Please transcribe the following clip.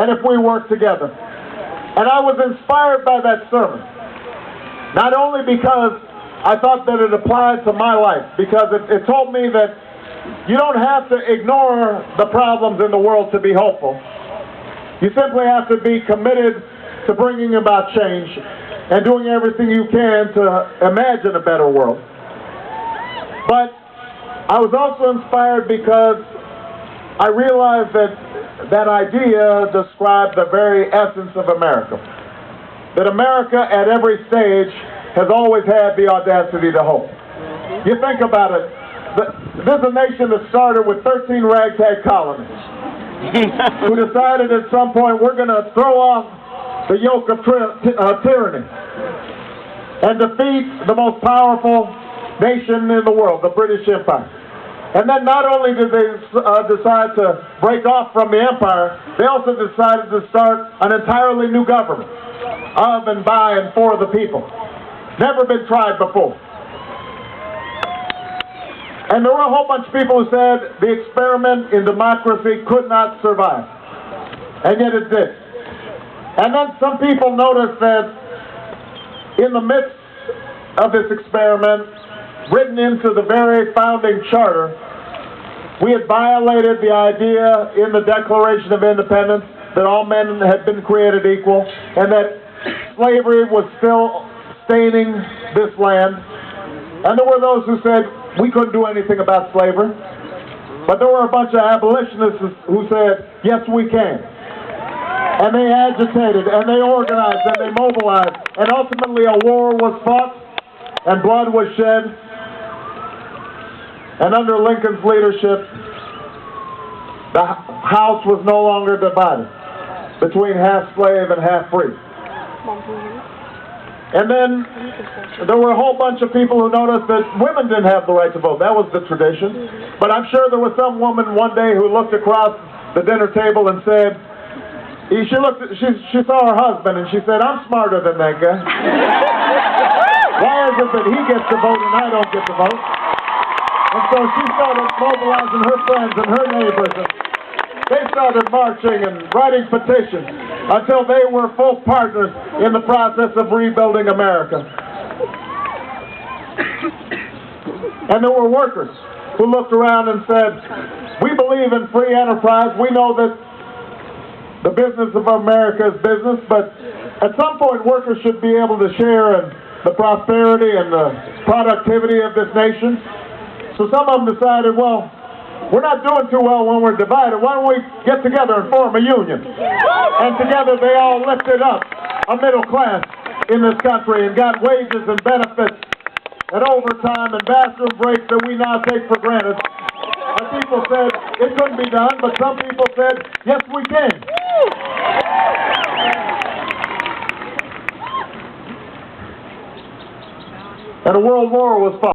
and if we work together. And I was inspired by that sermon, not only because I thought that it applied to my life, because it told me that you don't have to ignore the problems in the world to be hopeful. You simply have to be committed to bringing about change and doing everything you can to imagine a better world. But I was also inspired because I realized that idea described the very essence of America. That America at every stage has always had the audacity to hope. You think about it, this is a nation that started with 13 ragtag colonies who decided at some point we're going to throw off the yoke of tyranny and defeat the most powerful nation in the world, the British Empire. And then not only did they decide to break off from the empire, they also decided to start an entirely new government of and by and for the people. Never been tried before. And there were a whole bunch of people who said the experiment in democracy could not survive. And yet it did. And then some people noticed that in the midst of this experiment, written into the very founding charter, we had violated the idea in the Declaration of Independence that all men had been created equal, and that slavery was still staining this land. And there were those who said we couldn't do anything about slavery. But there were a bunch of abolitionists who said, yes, we can. And they agitated, and they organized, and they mobilized, and ultimately a war was fought, and blood was shed. And under Lincoln's leadership, the House was no longer divided between half slave and half free. And then there were a whole bunch of people who noticed that women didn't have the right to vote. That was the tradition. But I'm sure there was some woman one day who looked across the dinner table and said, she saw her husband and she said, I'm smarter than that guy. Why is it that he gets to vote and I don't get to vote? And so she started mobilizing her friends and her neighbors, and they started marching and writing petitions until they were full partners in the process of rebuilding America. And there were workers who looked around and said, we believe in free enterprise. We know that the business of America is business, but at some point workers should be able to share in the prosperity and the productivity of this nation. So some of them decided, well, we're not doing too well when we're divided. Why don't we get together and form a union? And together they all lifted up a middle class in this country and got wages and benefits and overtime and bathroom breaks that we now take for granted. And people said it couldn't be done, but some people said, yes, we can. And a world war was fought.